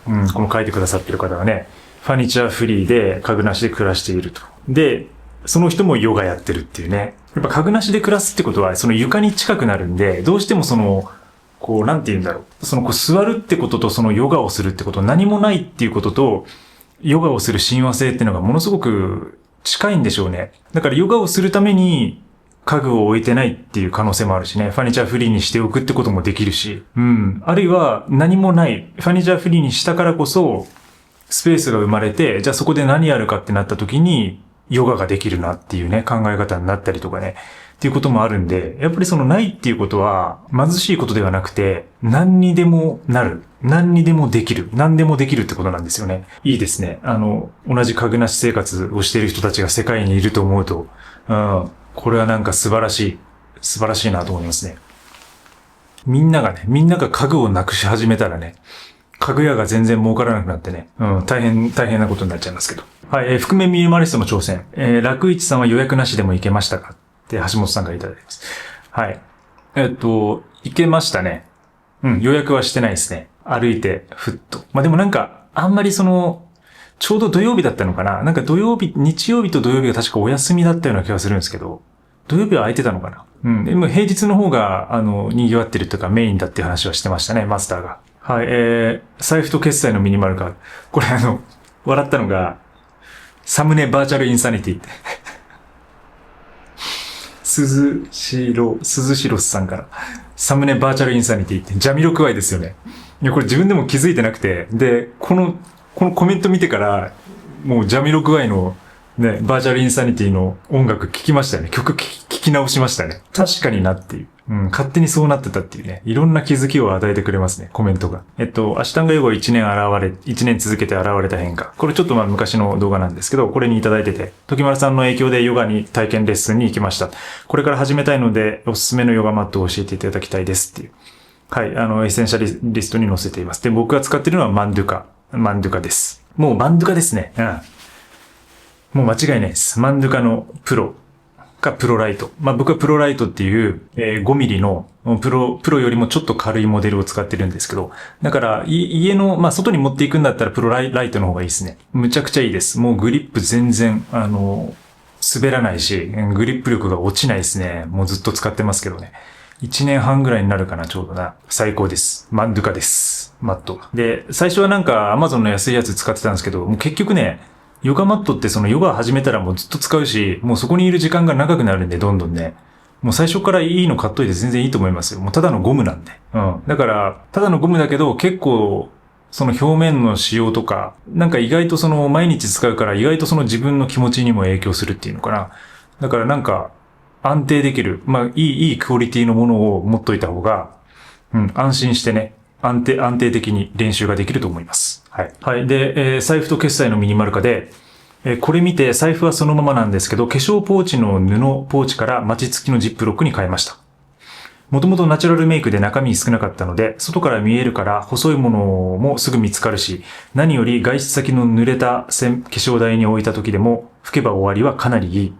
この書いてくださってる方はね、ファニチャーフリーで家具なしで暮らしていると。で、その人もヨガやってるっていうね。やっぱ家具なしで暮らすってことは、その床に近くなるんで、どうしてもその、こう、なんて言うんだろう。その、こう、座るってことと、そのヨガをするってこと、何もないっていうことと、ヨガをする親和性っていうのがものすごく近いんでしょうね。だからヨガをするために家具を置いてないっていう可能性もあるしね。ファニチャーフリーにしておくってこともできるし。あるいは何もない。ファニチャーフリーにしたからこそ、スペースが生まれて、じゃあそこで何やるかってなった時に、ヨガができるなっていうね、考え方になったりとかね。っていうこともあるんで、やっぱりそのないっていうことは貧しいことではなくて、何にでもなる。何にでもできる。何でもできるってことなんですよね。いいですね。同じ家具なし生活をしている人たちが世界にいると思うと、これはなんか素晴らしいなと思いますね。みんなが家具をなくし始めたらね、家具屋が全然儲からなくなってね、大変なことになっちゃいますけど。はい、覆面ミニマリストの挑戦。楽市さんは予約なしでも行けましたかって橋本さんからいただいてます。はい。行けましたね。予約はしてないですね。歩いて、ふっと。まあ、でもなんか、あんまりちょうど土曜日だったのかな。なんか日曜日と土曜日が確かお休みだったような気がするんですけど、土曜日は空いてたのかな。でも平日の方が、賑わってるというかメインだっていう話はしてましたね、マスターが。はい、財布と決済のミニマルカード。これ笑ったのが、サムネバーチャルインサニティって。鈴代さんから、サムネバーチャルインサニティってジャミロクワイですよね。いや、これ自分でも気づいてなくて、で、このコメント見てから、もうジャミロクワイのね、バーチャルインサニティの音楽聴きましたね。曲聴き直しましたね。確かになっていう。勝手にそうなってたっていうね。いろんな気づきを与えてくれますね、コメントが。アシュタンガヨガ1年続けて現れた変化。これちょっと昔の動画なんですけど、これにいただいてて、時丸さんの影響でヨガに体験レッスンに行きました。これから始めたいので、おすすめのヨガマットを教えていただきたいですっていう。はい、エッセンシャルリストに載せています。で、僕が使っているのはマンドゥカです。もうマンドゥカですね。もう間違いないです。マンドゥカのプロかプロライト。まあ僕はプロライトっていう、5ミリのプロよりもちょっと軽いモデルを使ってるんですけど、だから家の、まあ外に持っていくんだったらプロライトの方がいいですね。むちゃくちゃいいです。もうグリップ全然、滑らないし、グリップ力が落ちないですね。もうずっと使ってますけどね。1年半ぐらいになるかな、ちょうどな。最高です。マンドゥカです。マット。で、最初はなんか Amazon の安いやつ使ってたんですけど、もう結局ね、ヨガマットってそのヨガ始めたらもうずっと使うし、もうそこにいる時間が長くなるんで、どんどんね。もう最初からいいの買っといて全然いいと思いますよ。もうただのゴムなんで。だから、ただのゴムだけど結構、その表面の仕様とか、なんか意外とその毎日使うから意外とその自分の気持ちにも影響するっていうのかな。だからなんか、安定できる。まあ、いいクオリティのものを持っといた方が、安心してね、安定的に練習ができると思います。はい。はい。で、財布と決済のミニマル化で、これ見て財布はそのままなんですけど、化粧ポーチの布ポーチからマチ付きのジップロックに変えました。もともとナチュラルメイクで中身少なかったので、外から見えるから細いものもすぐ見つかるし、何より外出先の濡れた化粧台に置いた時でも拭けば終わりはかなりいい。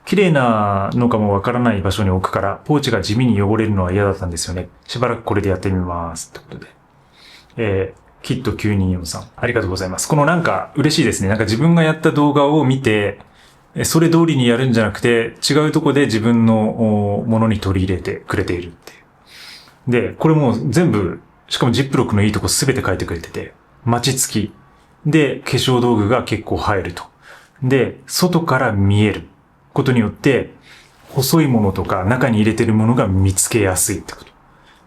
綺麗なのかもわからない場所に置くから、ポーチが地味に汚れるのは嫌だったんですよね。しばらくこれでやってみます。ってことで。キット9243。ありがとうございます。このなんか嬉しいですね。なんか自分がやった動画を見て、それ通りにやるんじゃなくて、違うとこで自分のものに取り入れてくれているっていう。で、これも全部、しかもジップロックのいいとこすべて書いてくれてて、マチ付き。で、化粧道具が結構入ると。で、外から見えることによって、細いものとか中に入れてるものが見つけやすいってこと。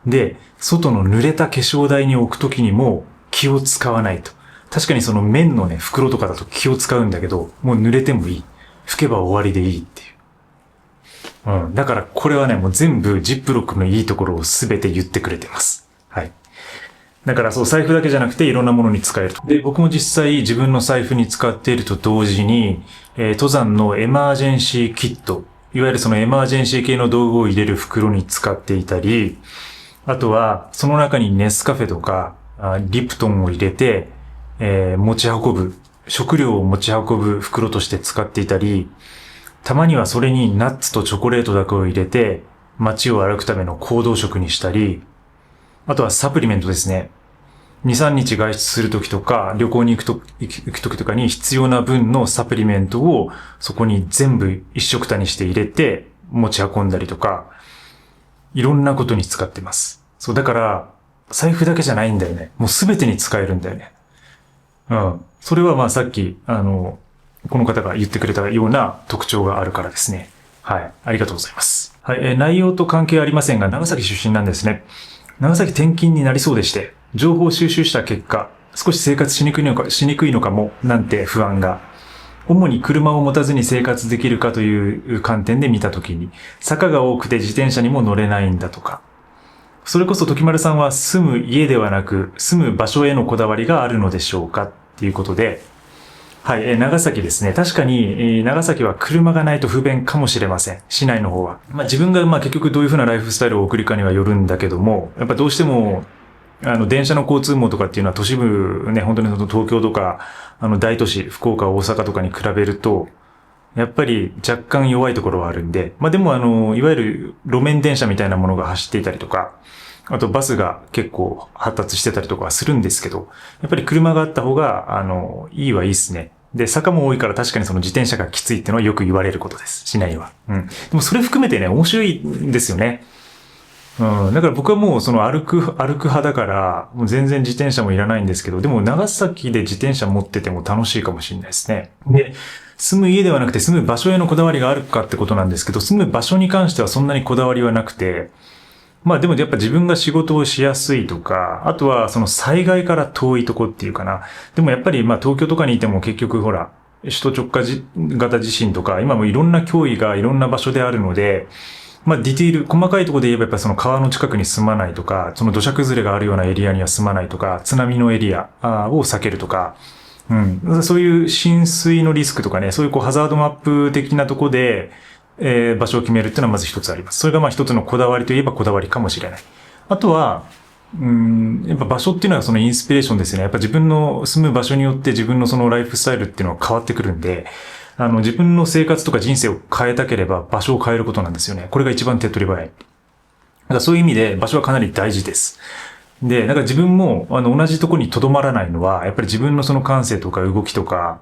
で、外の濡れた化粧台に置くときにも気を使わないと。確かにその綿のね、袋とかだと気を使うんだけど、もう濡れてもいい。拭けば終わりでいいっていう。だからこれはね、もう全部ジップロックのいいところをすべて言ってくれてます。はい。だからそう、財布だけじゃなくていろんなものに使えると。で、僕も実際自分の財布に使っていると同時に、登山のエマージェンシーキット、いわゆるそのエマージェンシー系の道具を入れる袋に使っていたり、あとは、その中にネスカフェとか、リプトンを入れて、持ち運ぶ、食料を持ち運ぶ袋として使っていたり、たまにはそれにナッツとチョコレートだけを入れて、街を歩くための行動食にしたり、あとはサプリメントですね。2、3日外出するときとか、旅行に行くときとかに必要な分のサプリメントをそこに全部一食単にして入れて持ち運んだりとか、いろんなことに使ってます。そう、だから、財布だけじゃないんだよね。もうすべてに使えるんだよね。うん。それはまあさっき、この方が言ってくれたような特徴があるからですね。はい。ありがとうございます。はい。内容と関係ありませんが、長崎出身なんですね。長崎転勤になりそうでして、情報収集した結果、少し生活しにくいのかも、なんて不安が。主に車を持たずに生活できるかという観点で見たときに、坂が多くて自転車にも乗れないんだとか。それこそ時丸さんは住む家ではなく、住む場所へのこだわりがあるのでしょうかっていうことで、はい、長崎ですね。確かに、長崎は車がないと不便かもしれません。市内の方は。自分が結局どういう風なライフスタイルを送るかにはよるんだけども、やっぱどうしても、電車の交通網とかっていうのは都市部ね、本当に東京とか、大都市、福岡、大阪とかに比べると、やっぱり若干弱いところはあるんで、でもいわゆる路面電車みたいなものが走っていたりとか、あとバスが結構発達してたりとかはするんですけど、やっぱり車があった方が、いいはいいですね。で、坂も多いから確かにその自転車がきついっていうのはよく言われることです。市内は。うん。でもそれ含めてね、面白いんですよね。うん。だから僕はもうその歩く派だから、もう全然自転車もいらないんですけど、でも長崎で自転車持ってても楽しいかもしれないですね。で、住む家ではなくて住む場所へのこだわりがあるかってことなんですけど、住む場所に関してはそんなにこだわりはなくて、でもやっぱ自分が仕事をしやすいとか、あとはその災害から遠いとこっていうかな。でもやっぱり東京とかにいても結局ほら、首都直下型地震とか、今もいろんな脅威がいろんな場所であるので、ディティール、細かいところで言えばやっぱその川の近くに住まないとか、その土砂崩れがあるようなエリアには住まないとか、津波のエリアを避けるとか、うん。そういう浸水のリスクとかね、そういうハザードマップ的なところで、場所を決めるっていうのはまず一つあります。それが一つのこだわりといえばこだわりかもしれない。あとは、やっぱ場所っていうのはそのインスピレーションですね。やっぱ自分の住む場所によって自分のそのライフスタイルっていうのは変わってくるんで、自分の生活とか人生を変えたければ場所を変えることなんですよね。これが一番手っ取り早い。だからそういう意味で場所はかなり大事です。で、自分も、同じところに留まらないのは、やっぱり自分のその感性とか動きとか、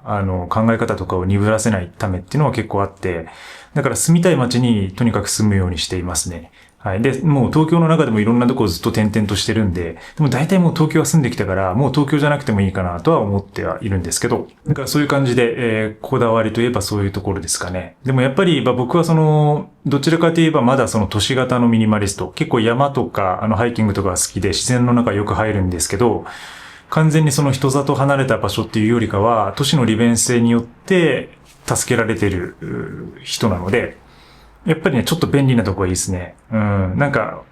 考え方とかを鈍らせないためっていうのは結構あって、だから住みたい街にとにかく住むようにしていますね。はい。で、もう東京の中でもいろんなところずっと転々としてるんで、でも大体もう東京は住んできたから、もう東京じゃなくてもいいかなとは思ってはいるんですけど、だからそういう感じで、こだわりといえばそういうところですかね。でもやっぱり、僕はどちらかといえばまだその都市型のミニマリスト、結構山とか、ハイキングとかが好きで自然の中よく入るんですけど、完全にその人里離れた場所っていうよりかは、都市の利便性によって助けられてる人なので、やっぱりね、ちょっと便利なとこがいいですね。やっぱ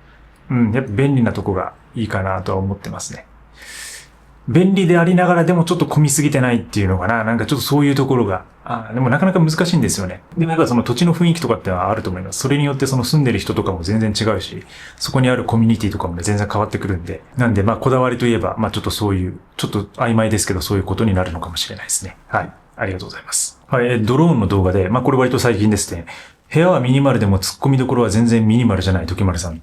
便利なとこがいいかなとは思ってますね。便利でありながらでもちょっと混みすぎてないっていうのかな。ちょっとそういうところが。でもなかなか難しいんですよね。でもやっぱその土地の雰囲気とかってのはあると思います。それによってその住んでる人とかも全然違うし、そこにあるコミュニティとかもね、全然変わってくるんで。なんでこだわりといえば、ちょっとそういう、ちょっと曖昧ですけどそういうことになるのかもしれないですね。はい。ありがとうございます。はい。ドローンの動画で、これ割と最近ですね。部屋はミニマルでも突っ込みどころは全然ミニマルじゃない時丸さん。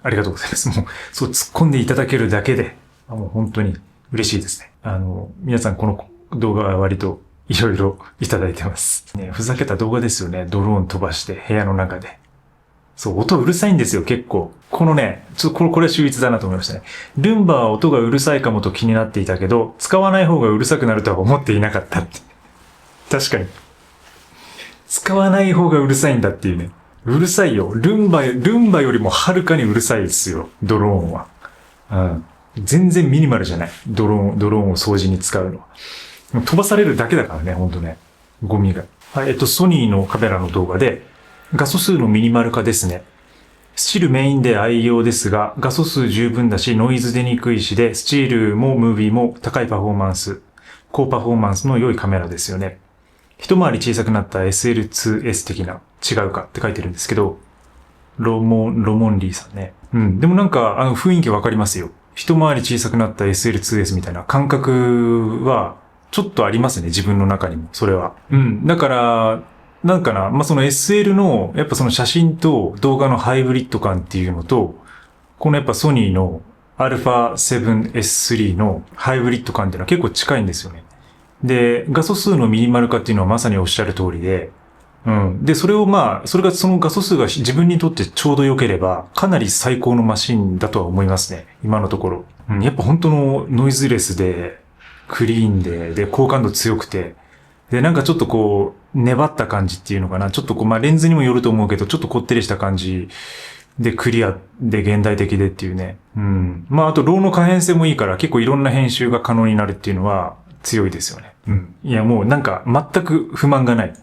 ありがとうございます。もう、そう突っ込んでいただけるだけで、もう本当に嬉しいですね。皆さんこの動画は割といろいろいただいてます。ね、ふざけた動画ですよね。ドローン飛ばして部屋の中で。そう、音うるさいんですよ、結構。このね、これは秀逸だなと思いましたね。ルンバは音がうるさいかもと気になっていたけど、使わない方がうるさくなるとは思っていなかったって。確かに。使わない方がうるさいんだっていうね。うるさいよ。ルンバよりもはるかにうるさいですよ。ドローンは。全然ミニマルじゃない。ドローンを掃除に使うのは。飛ばされるだけだからね、ほんとね。ゴミが。はい、ソニーのカメラの動画で、画素数のミニマル化ですね。スチールメインで愛用ですが、画素数十分だし、ノイズ出にくいしで、スチールもムービーも高いパフォーマンス、高パフォーマンスの良いカメラですよね。一回り小さくなった SL2S 的な違うかって書いてるんですけど、ロモンリーさんね。でも雰囲気わかりますよ。一回り小さくなった SL2S みたいな感覚は、ちょっとありますね、自分の中にも、それは。だから、なんかな、その SL の、やっぱその写真と動画のハイブリッド感っていうのと、このやっぱソニーの α7S3 のハイブリッド感っていうのは結構近いんですよね。で、画素数のミニマル化っていうのはまさにおっしゃる通りで、で、それがその画素数が自分にとってちょうど良ければ、かなり最高のマシンだとは思いますね。今のところ。やっぱ本当のノイズレスで、クリーンで、高感度強くて、で、なんかちょっとこう、粘った感じっていうのかな。ちょっとこう、レンズにもよると思うけど、ちょっとこってりした感じで、クリアで現代的でっていうね。あと、ローの可変性もいいから、結構いろんな編集が可能になるっていうのは強いですよね。いや、もうなんか、全く不満がない。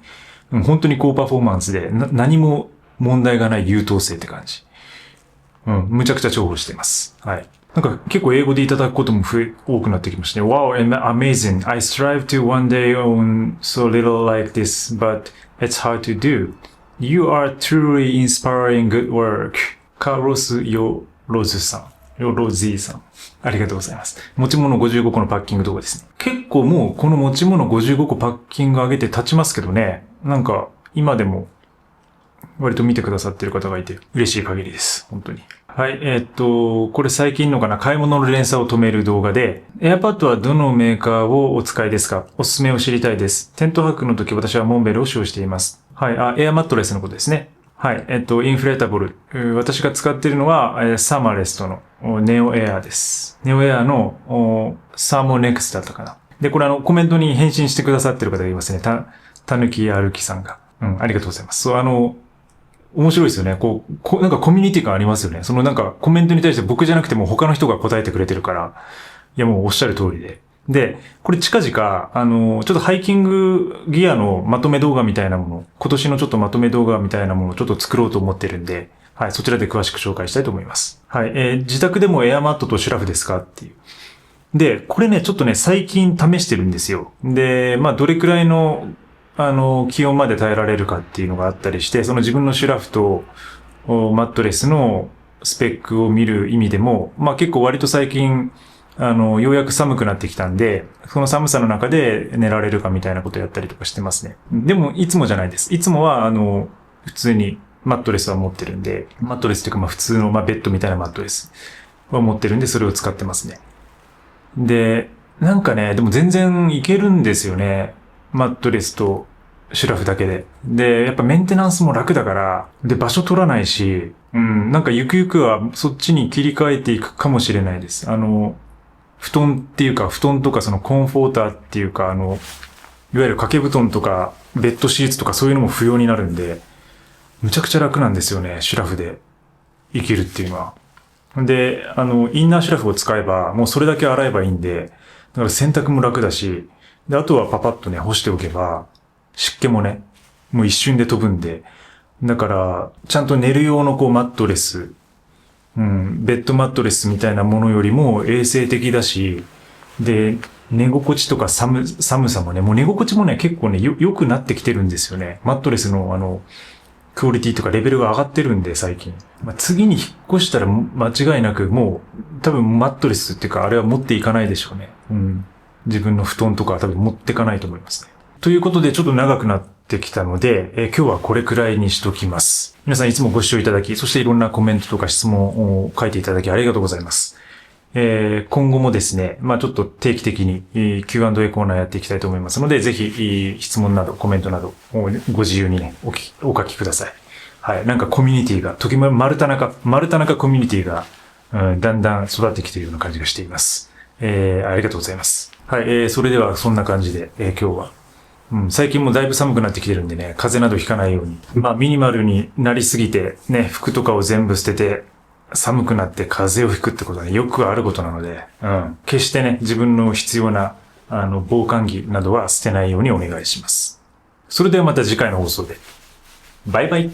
本当に高パフォーマンスで、何も問題がない優等生って感じ。むちゃくちゃ重宝しています。はい。なんか結構英語でいただくことも多くなってきましたね。Wow, amazing. I strive to one day own so little like this, but it's hard to do. You are truly inspiring good work. カーロス・ヨロズさん。ヨロジーさん。ありがとうございます。持ち物55個のパッキング動画ですね。結構もうこの持ち物55個パッキング上げて経ちますけどね。なんか今でも割と見てくださってる方がいて嬉しい限りです。本当に。はい。これ最近のかな、買い物の連鎖を止める動画で、AirPad はどのメーカーをお使いですか？おすすめを知りたいです。テント泊の時私はモンベルを使用しています。はい。エアマットレスのことですね。はい。インフレータブル。私が使っているのは、サマレストのネオエアです。ネオエアのサーモネクスだったかな。で、これコメントに返信してくださってる方がいますね。たぬき歩きさんが。ありがとうございます。そう、面白いですよね。なんかコミュニティ感ありますよね。そのなんかコメントに対して僕じゃなくても他の人が答えてくれてるから、いやもうおっしゃる通りで。で、これ近々、ちょっとハイキングギアのまとめ動画みたいなもの、今年のちょっとまとめ動画みたいなものをちょっと作ろうと思ってるんで、はい、そちらで詳しく紹介したいと思います。はい、自宅でもエアマットとシュラフですかっていう。で、これね、ちょっとね、最近試してるんですよ。で、どれくらいの、気温まで耐えられるかっていうのがあったりして、その自分のシュラフとマットレスのスペックを見る意味でも、結構割と最近、ようやく寒くなってきたんで、その寒さの中で寝られるかみたいなことをやったりとかしてますね。でも、いつもじゃないです。いつもは、普通にマットレスは持ってるんで、マットレスっていうか、普通の、ベッドみたいなマットレスは持ってるんで、それを使ってますね。で、なんかね、でも全然いけるんですよね。マットレスとシュラフだけで。で、やっぱメンテナンスも楽だから、で、場所取らないし、なんかゆくゆくはそっちに切り替えていくかもしれないです。布団っていうか、布団とかそのコンフォーターっていうか、いわゆる掛け布団とか、ベッドシーツとかそういうのも不要になるんで、むちゃくちゃ楽なんですよね、シュラフでいけるっていうのは。で、インナーシュラフを使えば、もうそれだけ洗えばいいんで、だから洗濯も楽だし、で、あとはパパッとね、干しておけば、湿気もね、もう一瞬で飛ぶんで、だから、ちゃんと寝る用のマットレス、ベッドマットレスみたいなものよりも衛生的だし、で、寝心地とか寒さもね、もう寝心地もね、結構ね、良くなってきてるんですよね。マットレスのクオリティとかレベルが上がってるんで、最近。次に引っ越したら間違いなく、もう、多分マットレスっていうか、あれは持っていかないでしょうね。自分の布団とかは多分持ってかないと思いますね。ということで、ちょっと長くなってきたので、今日はこれくらいにしときます。皆さんいつもご視聴いただき、そしていろんなコメントとか質問を書いていただきありがとうございます。今後もですね、ちょっと定期的に Q&A コーナーやっていきたいと思いますので、ぜひ質問などコメントなどご自由にね、お書きください。はい。なんかコミュニティが、丸田中コミュニティが、だんだん育ってきているような感じがしています。ありがとうございます。はい。それではそんな感じで、今日は、最近もだいぶ寒くなってきてるんでね、風邪などひかないように。ミニマルになりすぎて、ね、服とかを全部捨てて、寒くなって風邪をひくってことはね、よくあることなので、決してね、自分の必要な、防寒着などは捨てないようにお願いします。それではまた次回の放送で。バイバイ。